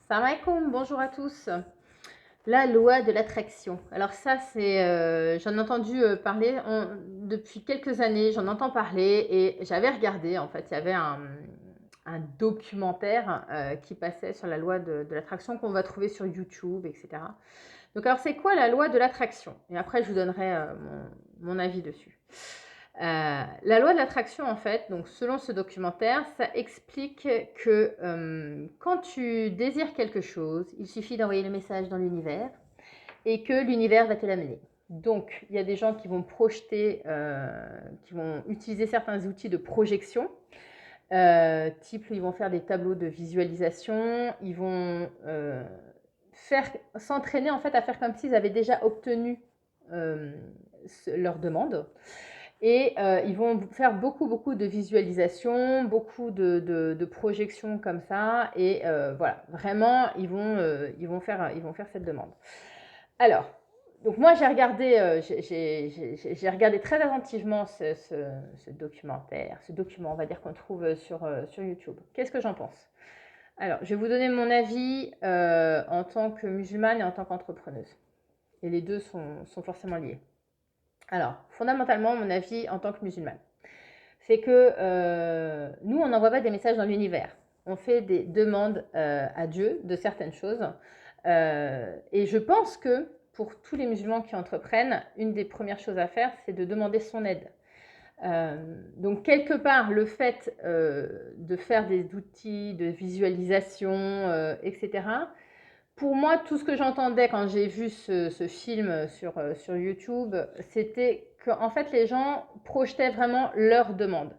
Salam alaikum, bonjour à tous. La loi de l'attraction. Alors ça, j'en ai entendu parler depuis quelques années, j'en entends parler et j'avais regardé, en fait, il y avait un documentaire qui passait sur la loi de l'attraction qu'on va trouver sur YouTube, etc. Donc alors, c'est quoi la loi de l'attraction? Et après, je vous donnerai mon avis dessus. La loi de l'attraction, en fait, donc selon ce documentaire, ça explique que quand tu désires quelque chose, il suffit d'envoyer le message dans l'univers et que l'univers va te l'amener. Donc, il y a des gens qui vont projeter, qui vont utiliser certains outils de projection, type ils vont faire des tableaux de visualisation, ils vont s'entraîner en fait à faire comme s'ils avaient déjà obtenu leur demande. Et ils vont faire beaucoup de visualisations, beaucoup de projections comme ça. Et voilà, vraiment, ils vont faire cette demande. Alors, donc moi, j'ai regardé très attentivement ce documentaire, ce document, on va dire, qu'on trouve sur YouTube. Qu'est-ce que j'en pense? Alors, je vais vous donner mon avis en tant que musulmane et en tant qu'entrepreneuse. Et les deux sont forcément liés. Alors, fondamentalement, mon avis en tant que musulmane, c'est que nous, on n'envoie pas des messages dans l'univers. On fait des demandes à Dieu de certaines choses. Et je pense que pour tous les musulmans qui entreprennent, une des premières choses à faire, c'est de demander son aide. Donc, quelque part, le fait de faire des outils de visualisation, etc., pour moi, tout ce que j'entendais quand j'ai vu ce film sur YouTube, c'était qu'en fait, les gens projetaient vraiment leurs demandes.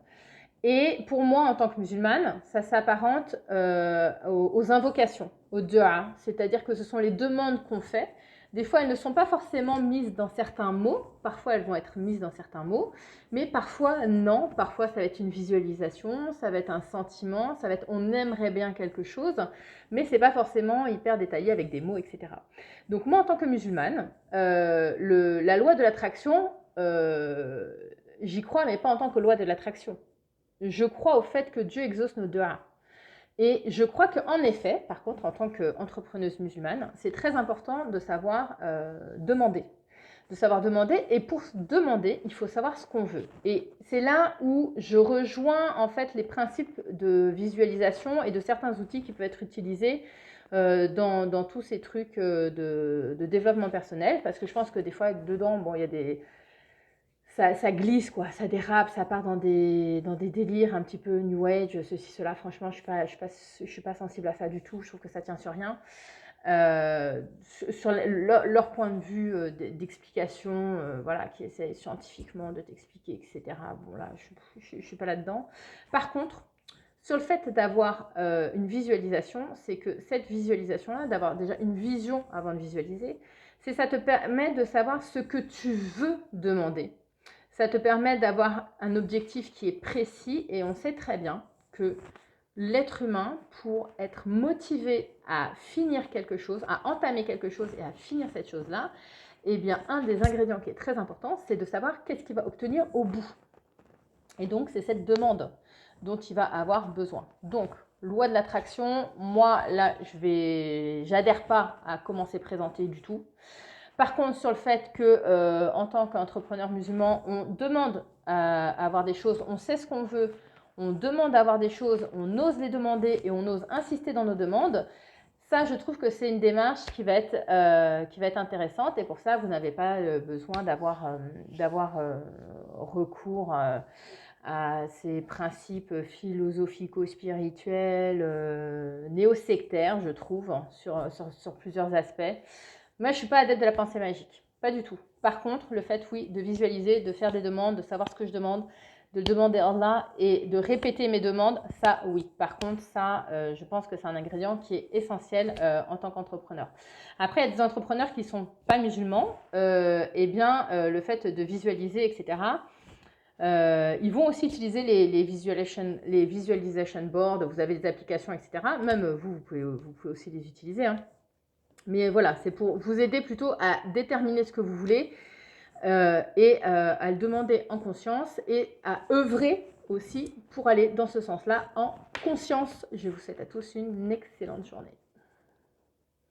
Et pour moi, en tant que musulmane, ça s'apparente aux invocations, aux dua, c'est-à-dire que ce sont les demandes qu'on fait. Des fois, elles ne sont pas forcément mises dans certains mots, parfois elles vont être mises dans certains mots, mais parfois non, parfois ça va être une visualisation, ça va être un sentiment, ça va être on aimerait bien quelque chose, mais c'est pas forcément hyper détaillé avec des mots, etc. Donc moi, en tant que musulmane, la loi de l'attraction, j'y crois, mais pas en tant que loi de l'attraction. Je crois au fait que Dieu exauce nos duas. Et je crois qu'en effet, par contre, en tant qu'entrepreneuse musulmane, c'est très important de savoir demander. De savoir demander. Et pour demander, il faut savoir ce qu'on veut. Et c'est là où je rejoins en fait les principes de visualisation et de certains outils qui peuvent être utilisés dans tous ces trucs de développement personnel. Parce que je pense que des fois, dedans, bon, il y a des... Ça glisse, quoi, ça dérape, ça part dans des délires un petit peu New Age, ceci, cela. Franchement, je suis pas sensible à ça du tout. Je trouve que ça tient sur rien. Sur leur point de vue d'explication, voilà, qui essaie scientifiquement de t'expliquer, etc. Bon, là, je suis pas là-dedans. Par contre, sur le fait d'avoir une visualisation, c'est que cette visualisation-là, d'avoir déjà une vision avant de visualiser, ça te permet de savoir ce que tu veux demander. Ça te permet d'avoir un objectif qui est précis et on sait très bien que l'être humain, pour être motivé à finir quelque chose, à entamer quelque chose et à finir cette chose-là, eh bien, un des ingrédients qui est très important, c'est de savoir qu'est-ce qu'il va obtenir au bout. Et donc, c'est cette demande dont il va avoir besoin. Donc, loi de l'attraction, moi, là, j'adhère pas à comment c'est présenté du tout. Par contre, sur le fait que, en tant qu'entrepreneur musulman, on demande à avoir des choses, on sait ce qu'on veut, on demande à avoir des choses, on ose les demander et on ose insister dans nos demandes, ça, je trouve que c'est une démarche qui va être intéressante et pour ça, vous n'avez pas besoin d'avoir recours à ces principes philosophico-spirituels, néo-sectaires, je trouve, sur plusieurs aspects. Moi, je ne suis pas adepte de la pensée magique, pas du tout. Par contre, le fait, oui, de visualiser, de faire des demandes, de savoir ce que je demande, de le demander à Allah et de répéter mes demandes, ça, oui. Par contre, ça, je pense que c'est un ingrédient qui est essentiel en tant qu'entrepreneur. Après, il y a des entrepreneurs qui ne sont pas musulmans, eh bien, le fait de visualiser, etc., ils vont aussi utiliser les visualization boards, vous avez des applications, etc. Même vous pouvez aussi les utiliser, hein. Mais voilà, c'est pour vous aider plutôt à déterminer ce que vous voulez et à le demander en conscience et à œuvrer aussi pour aller dans ce sens-là en conscience. Je vous souhaite à tous une excellente journée.